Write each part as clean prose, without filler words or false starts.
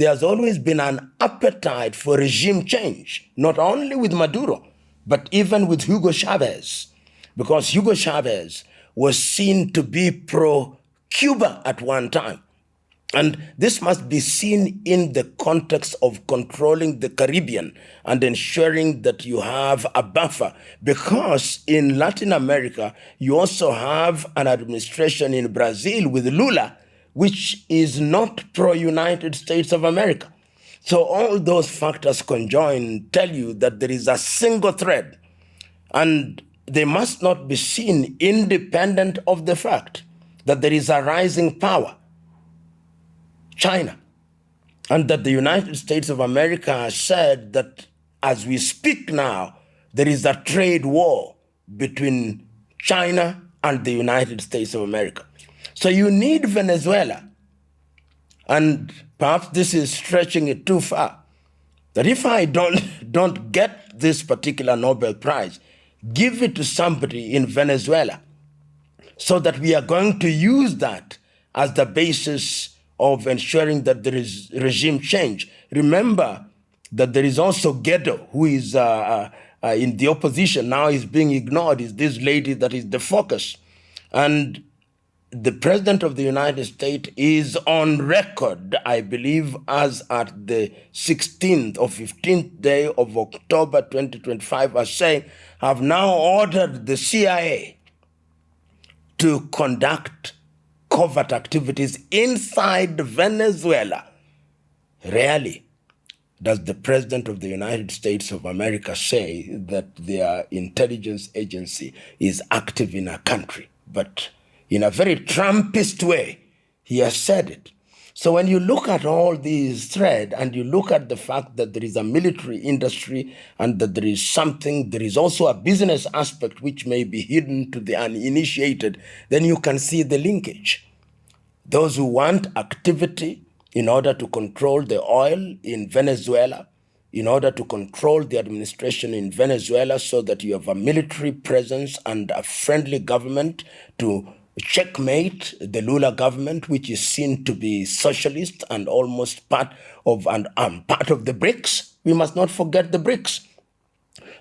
there's always been an appetite for regime change, not only with Maduro, but even with Hugo Chavez, because Hugo Chavez was seen to be pro-Cuba at one time. And this must be seen in the context of controlling the Caribbean and ensuring that you have a buffer, because in Latin America, you also have an administration in Brazil with Lula, which is not pro-United States of America. So all those factors conjoined tell you that there is a single thread, and they must not be seen independent of the fact that there is a rising power, China, and that the United States of America has said that as we speak now, there is a trade war between China and the United States of America. So you need Venezuela, and perhaps this is stretching it too far, that if I don't get this particular Nobel Prize, give it to somebody in Venezuela, so that we are going to use that as the basis of ensuring that there is regime change. Remember that there is also Guaido, who is in the opposition, now is being ignored, is this lady that is the focus. And the President of the United States is on record, I believe, as at the 16th or 15th day of October 2025, as saying, have now ordered the CIA to conduct covert activities inside Venezuela. Rarely does the President of the United States of America say that their intelligence agency is active in a country, but in a very Trumpist way, he has said it. So when you look at all these threads and you look at the fact that there is a military industry and that there is also a business aspect which may be hidden to the uninitiated, then you can see the linkage. Those who want activity in order to control the oil in Venezuela, in order to control the administration in Venezuela so that you have a military presence and a friendly government to checkmate the Lula government, which is seen to be socialist and almost part of the BRICS. We must not forget the BRICS,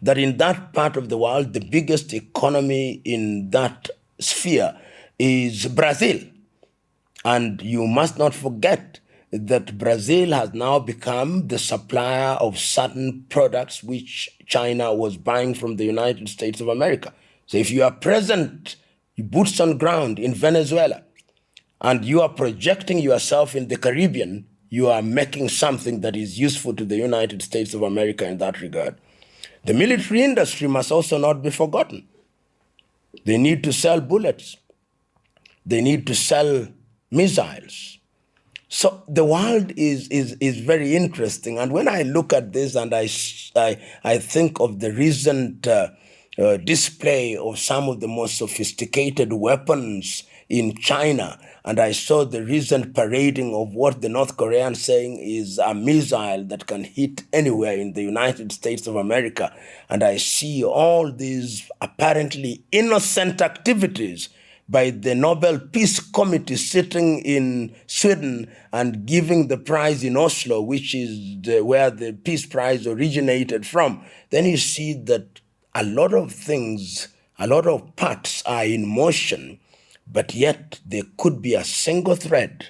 that in that part of the world, the biggest economy in that sphere is Brazil. And you must not forget that Brazil has now become the supplier of certain products which China was buying from the United States of America. So if you are present, boots on ground in Venezuela, and you are projecting yourself in the Caribbean, you are making something that is useful to the United States of America in that regard. The military industry must also not be forgotten. They need to sell bullets. They need to sell missiles. So the world is very interesting. And when I look at this and I think of the recent display of some of the most sophisticated weapons in China, and I saw the recent parading of what the North Koreans saying is a missile that can hit anywhere in the United States of America, and I see all these apparently innocent activities by the Nobel Peace Committee sitting in Sweden and giving the prize in Oslo, which is where the Peace Prize originated from, then you see that a lot of things, a lot of parts are in motion, but yet there could be a single thread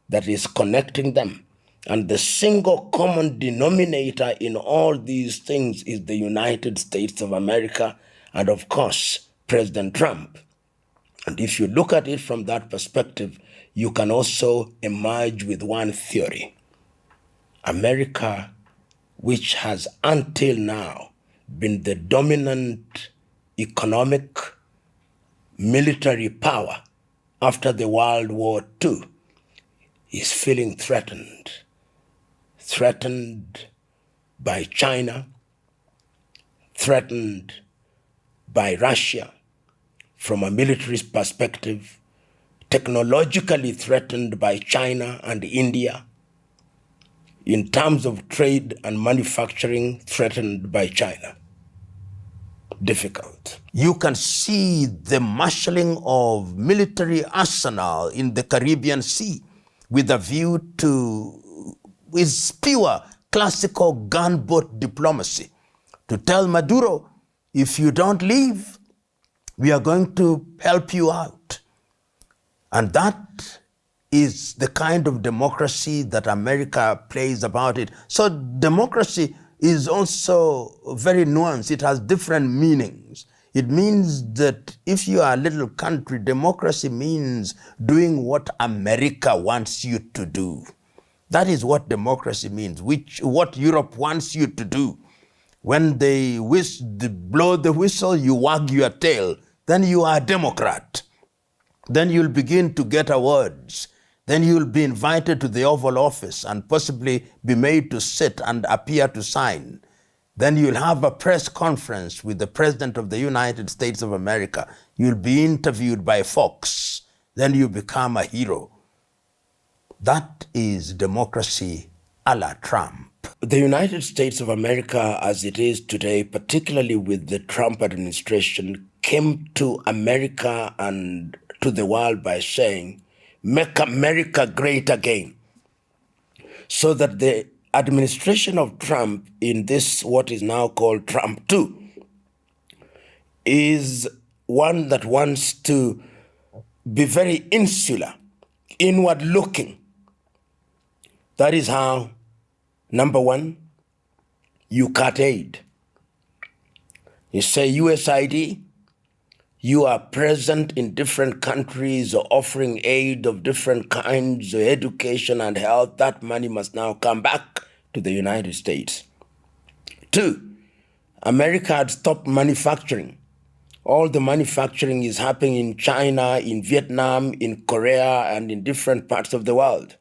that is connecting them. And the single common denominator in all these things is the United States of America and, of course, President Trump. And if you look at it from that perspective, you can also emerge with one theory. America, which has until now been the dominant economic, military power after the World War II, is feeling threatened. Threatened by China, threatened by Russia from a military perspective, technologically threatened by China and India, in terms of trade and manufacturing, threatened by China. Difficult. You can see the marshalling of military arsenal in the Caribbean Sea with a view to is pure classical gunboat diplomacy to tell Maduro, if you don't leave, we are going to help you out. And that is the kind of democracy that America plays about it. So democracy is also very nuanced. It has different meanings. It means that if you are a little country, democracy means doing what America wants you to do. That is what democracy means, what Europe wants you to do. When they blow the whistle, you wag your tail. Then you are a Democrat. Then you'll begin to get awards. Then you'll be invited to the Oval Office and possibly be made to sit and appear to sign. Then you'll have a press conference with the President of the United States of America. You'll be interviewed by Fox. Then you become a hero. That is democracy a la Trump. The United States of America, as it is today, particularly with the Trump administration, came to America and to the world by saying, "Make America great again." So that the administration of Trump in this, what is now called Trump 2, is one that wants to be very insular, inward looking. That is how, number one, you cut aid. You say USAID, you are present in different countries or offering aid of different kinds, education and health. That money must now come back to the United States. Two, America had stopped manufacturing. All the manufacturing is happening in China, in Vietnam, in Korea, and in different parts of the world.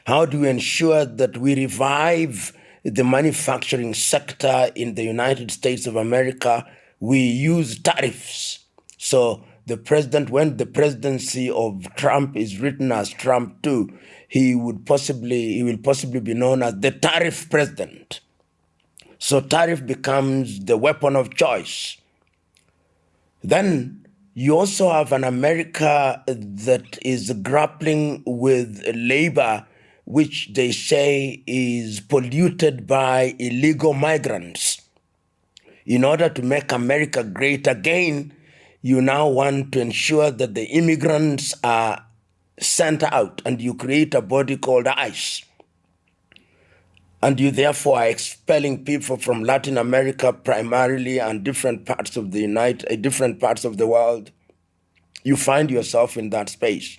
How do we ensure that we revive the manufacturing sector in the United States of America? We use tariffs. So the president, when the presidency of Trump is written as Trump 2, he will possibly be known as the tariff president. So tariff becomes the weapon of choice. Then you also have an America that is grappling with labor, which they say is polluted by illegal migrants. In order to make America great again, you now want to ensure that the immigrants are sent out, and you create a body called ICE. And you therefore are expelling people from Latin America primarily and different parts of the world. You find yourself in that space.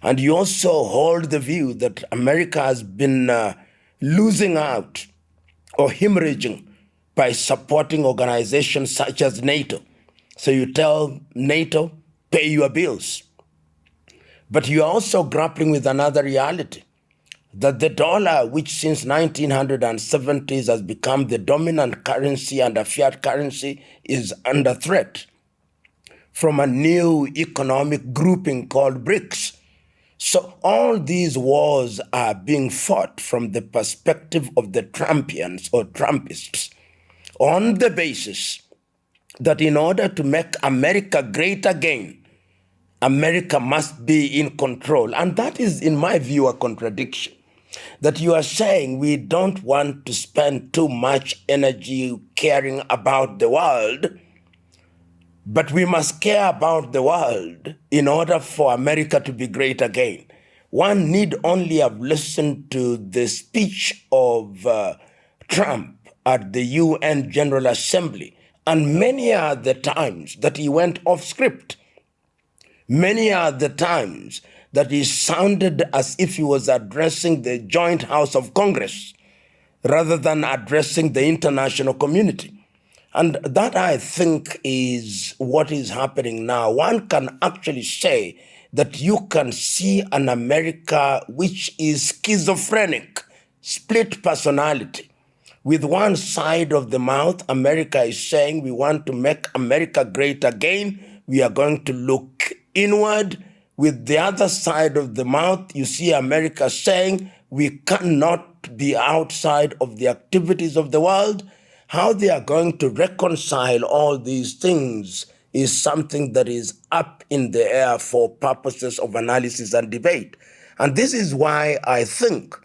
And you also hold the view that America has been losing out or hemorrhaging by supporting organizations such as NATO. So you tell NATO, pay your bills. But you are also grappling with another reality, that the dollar, which since 1970s has become the dominant currency and a fiat currency, is under threat from a new economic grouping called BRICS. So all these wars are being fought from the perspective of the Trumpians or Trumpists on the basis that in order to make America great again, America must be in control. And that is, in my view, a contradiction. That you are saying we don't want to spend too much energy caring about the world, but we must care about the world in order for America to be great again. One need only have listened to the speech of Trump at the UN General Assembly, and many are the times that he went off script. Many are the times that he sounded as if he was addressing the Joint House of Congress rather than addressing the international community. And that, I think, is what is happening now. One can actually say that you can see an America which is schizophrenic, split personality. With one side of the mouth, America is saying we want to make America great again. We are going to look inward. With the other side of the mouth, you see America saying we cannot be outside of the activities of the world. How they are going to reconcile all these things is something that is up in the air for purposes of analysis and debate. And this is why I think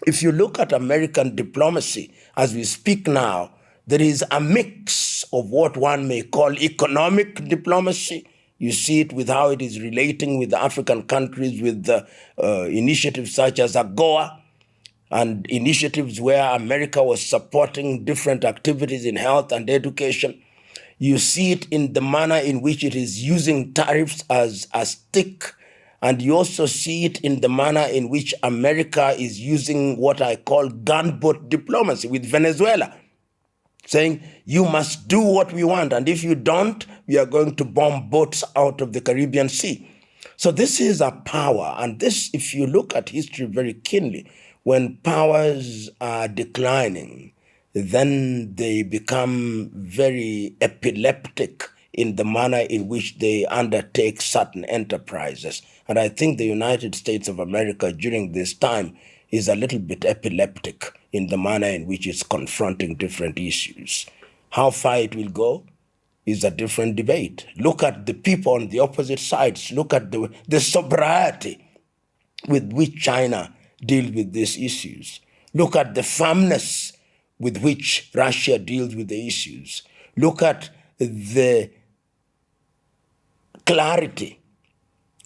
If you look at American diplomacy as we speak now, there is a mix of what one may call economic diplomacy. You see it with how it is relating with the African countries, with the initiatives such as AGOA, and initiatives where America was supporting different activities in health and education. You see it in the manner in which it is using tariffs as a stick, and you also see it in the manner in which America is using what I call gunboat diplomacy with Venezuela, saying, you must do what we want, and if you don't, we are going to bomb boats out of the Caribbean Sea. So this is a power, and this, if you look at history very keenly, when powers are declining, then they become very epileptic in the manner in which they undertake certain enterprises. And I think the United States of America during this time is a little bit epileptic in the manner in which it's confronting different issues. How far it will go is a different debate. Look at the people on the opposite sides. Look at the sobriety with which China deals with these issues. Look at the firmness with which Russia deals with the issues. Look at the clarity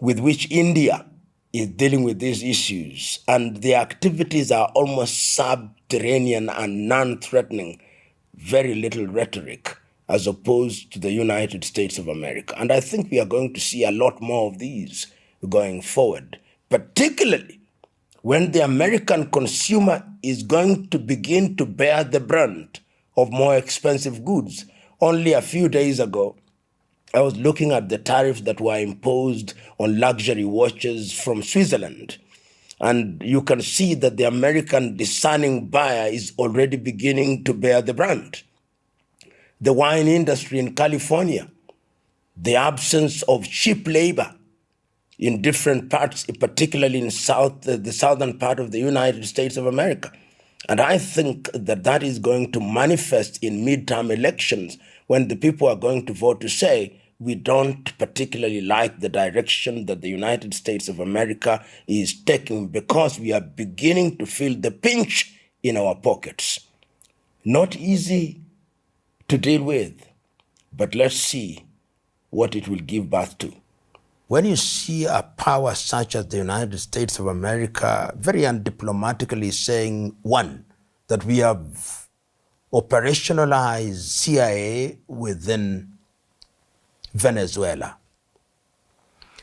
with which India is dealing with these issues, and the activities are almost subterranean and non-threatening, very little rhetoric, as opposed to the United States of America. And I think we are going to see a lot more of these going forward, particularly when the American consumer is going to begin to bear the brunt of more expensive goods. Only a few days ago, I was looking at the tariffs that were imposed on luxury watches from Switzerland. And you can see that the American discerning buyer is already beginning to bear the brunt. The wine industry in California, the absence of cheap labor in different parts, particularly in the southern part of the United States of America. And I think that that is going to manifest in midterm elections when the people are going to vote to say, we don't particularly like the direction that the United States of America is taking because we are beginning to feel the pinch in our pockets. Not easy to deal with, but let's see what it will give birth to. When you see a power such as the United States of America very undiplomatically saying, one, that we have operationalized CIA within Venezuela.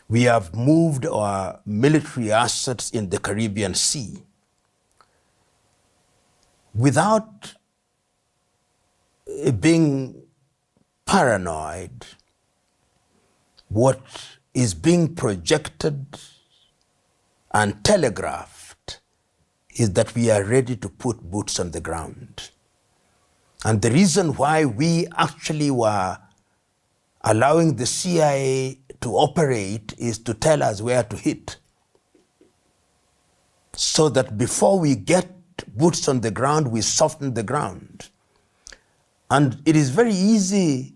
We have moved our military assets in the Caribbean Sea without being paranoid. What is being projected and telegraphed is that we are ready to put boots on the ground. And the reason why we actually were allowing the CIA to operate is to tell us where to hit, so that before we get boots on the ground, we soften the ground. And it is very easy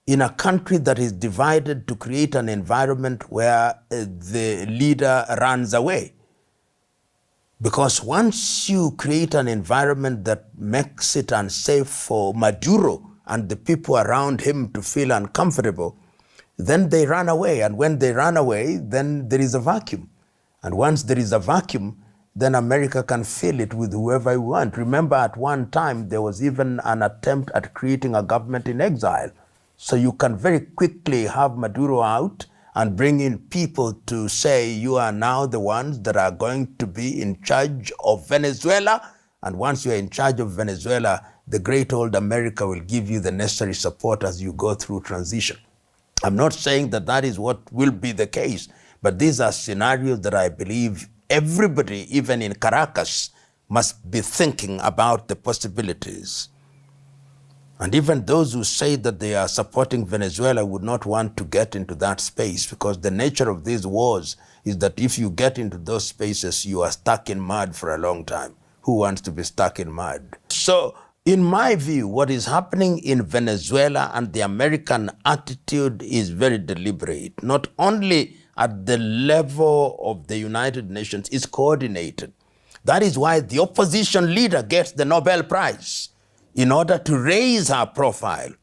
in a country that is divided to create an environment where the leader runs away. Because once you create an environment that makes it unsafe for Maduro and the people around him to feel uncomfortable, then they run away. And when they run away, then there is a vacuum. And once there is a vacuum, then America can fill it with whoever you want. Remember, at one time, there was even an attempt at creating a government in exile. So you can very quickly have Maduro out and bring in people to say, you are now the ones that are going to be in charge of Venezuela. And once you're in charge of Venezuela, the great old America will give you the necessary support as you go through transition. I'm not saying that that is what will be the case, but these are scenarios that I believe everybody, even in Caracas, must be thinking about the possibilities. And even those who say that they are supporting Venezuela would not want to get into that space, because the nature of these wars is that if you get into those spaces, you are stuck in mud for a long time. Who wants to be stuck in mud? So, in my view, what is happening in Venezuela and the American attitude is very deliberate. Not only at the level of the United Nations, it's coordinated. That is why the opposition leader gets the Nobel Prize, in order to raise her profile.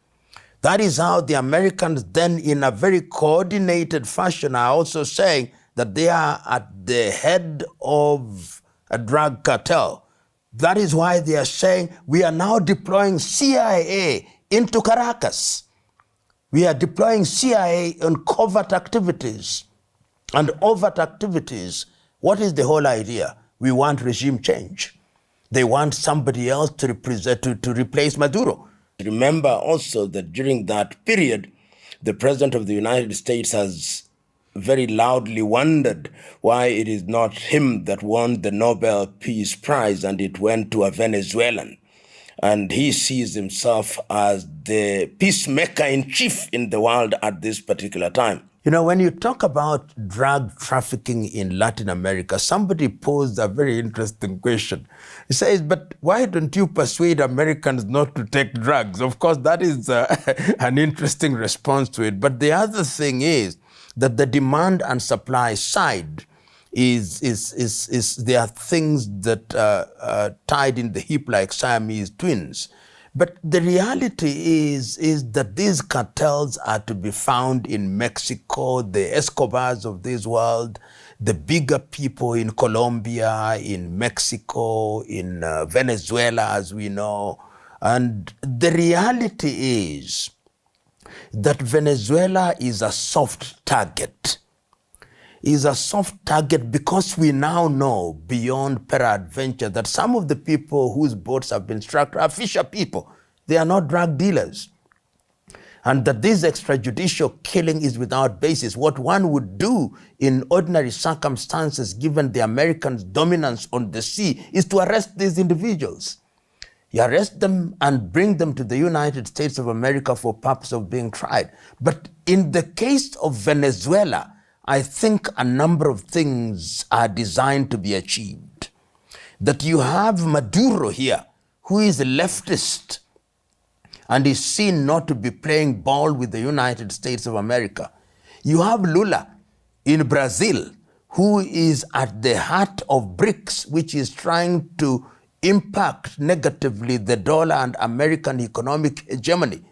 That is how the Americans then, in a very coordinated fashion, are also saying that they are at the head of a drug cartel. That is why they are saying we are now deploying CIA into Caracas. We are deploying CIA on covert activities and overt activities. What is the whole idea? We want regime change. They want somebody else to replace Maduro. Remember also that during that period, the President of the United States has very loudly wondered why it is not him that won the Nobel Peace Prize and it went to a Venezuelan. And he sees himself as the peacemaker in chief in the world at this particular time. You know, when you talk about drug trafficking in Latin America, somebody posed a very interesting question. He says, but why don't you persuade Americans not to take drugs? Of course, that is an interesting response to it. But the other thing is that the demand and supply side there are things that are tied in the hip like Siamese twins. But the reality is that these cartels are to be found in Mexico, the Escobars of this world, the bigger people in Colombia, in Mexico, in Venezuela, as we know. And the reality is that Venezuela is a soft target. Is a soft target because we now know beyond peradventure that some of the people whose boats have been struck are fisher people. They are not drug dealers. And that this extrajudicial killing is without basis. What one would do in ordinary circumstances, given the Americans' dominance on the sea, is to arrest these individuals. You arrest them and bring them to the United States of America for purpose of being tried. But in the case of Venezuela, I think a number of things are designed to be achieved. That you have Maduro here, who is a leftist and is seen not to be playing ball with the United States of America. You have Lula in Brazil, who is at the heart of BRICS, which is trying to impact negatively the dollar and American economic hegemony.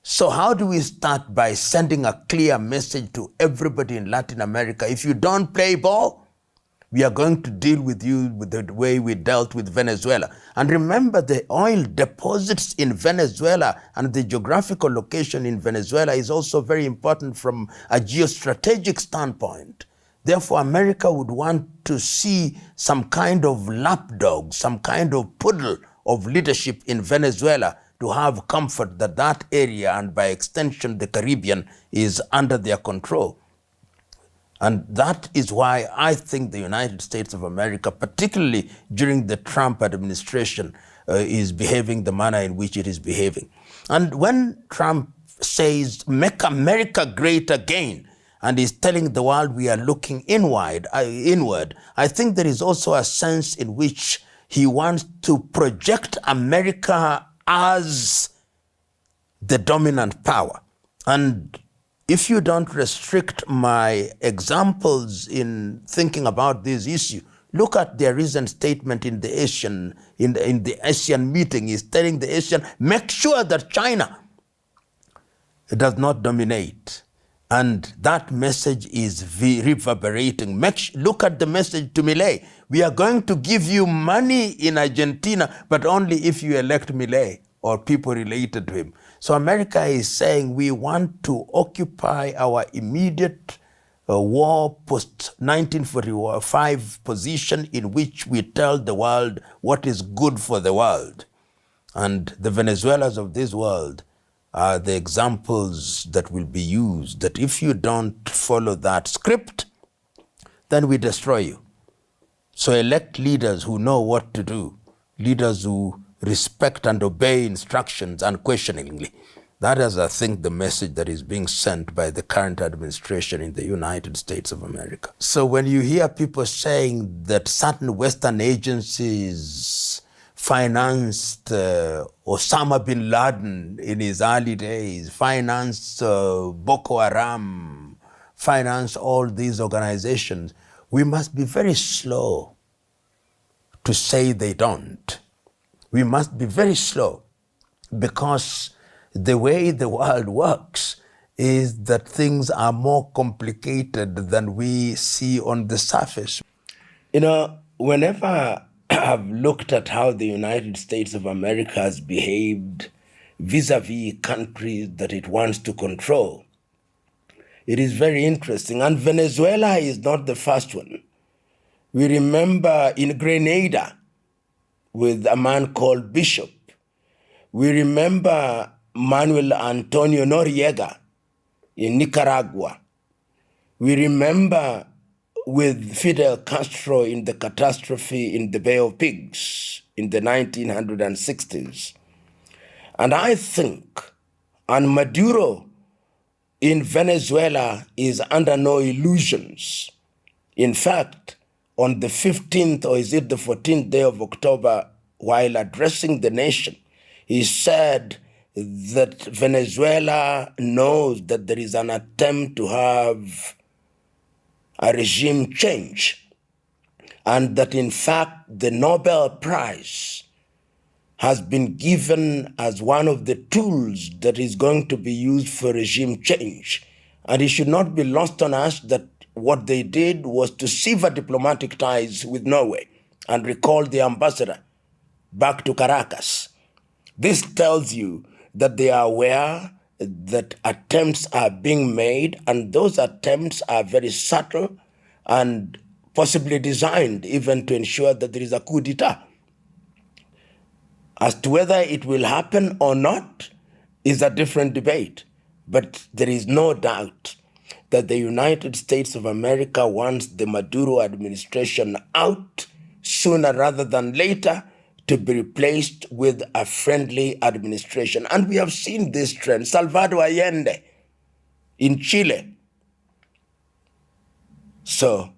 So how do we start? By sending a clear message to everybody in Latin America. If you don't play ball, we are going to deal with you with the way we dealt with Venezuela. And remember, the oil deposits in Venezuela and the geographical location in Venezuela is also very important from a geostrategic standpoint. Therefore, America would want to see some kind of lapdog, some kind of poodle of leadership in Venezuela to have comfort that that area, and by extension the Caribbean, is under their control. And that is why I think the United States of America, particularly during the Trump administration, is behaving the manner in which it is behaving. And when Trump says, make America great again, and is telling the world we are looking inward, I think there is also a sense in which he wants to project America as the dominant power. And if you don't restrict my examples in thinking about this issue, look at their recent statement in the Asian meeting. He's telling the Asian, make sure that China does not dominate. And that message is reverberating. Look at the message to Milei. We are going to give you money in Argentina, but only if you elect Milei or people related to him. So America is saying we want to occupy our immediate war post-1945 position in which we tell the world what is good for the world. And the Venezuelans of this world are the examples that will be used, that if you don't follow that script, then we destroy you. So elect leaders who know what to do, leaders who respect and obey instructions unquestioningly. That is, I think, the message that is being sent by the current administration in the United States of America. So when you hear people saying that certain Western agencies financed Osama bin Laden in his early days, financed Boko Haram, financed all these organizations, we must be very slow to say they don't. We must be very slow, because the way the world works is that things are more complicated than we see on the surface. You know, whenever I've looked at how the United States of America has behaved vis-a-vis countries that it wants to control, it is very interesting. And Venezuela is not the first one. We remember in Grenada with a man called Bishop. We remember Manuel Antonio Noriega in Nicaragua. We remember with Fidel Castro in the catastrophe in the Bay of Pigs in the 1960s. And I think, and Maduro in Venezuela is under no illusions. In fact, on the 15th, or is it the 14th day of October, while addressing the nation, he said that Venezuela knows that there is an attempt to have a regime change, and that in fact the Nobel Prize has been given as one of the tools that is going to be used for regime change. And it should not be lost on us that what they did was to sever diplomatic ties with Norway and recall the ambassador back to Caracas. This tells you that they are aware that attempts are being made, and those attempts are very subtle and possibly designed even to ensure that there is a coup d'etat. As to whether it will happen or not is a different debate, but there is no doubt that the United States of America wants the Maduro administration out sooner rather than later, to be replaced with a friendly administration. And we have seen this trend. Salvador Allende in Chile. So,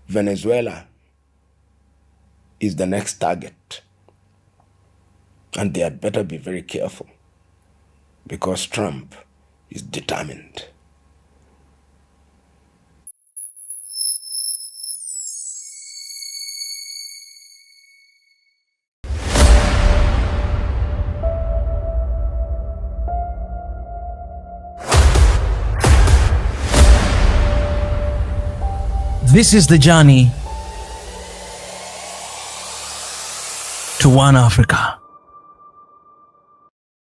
Venezuela is the next target. And they had better be very careful, because Trump is determined. This is the journey to one Africa.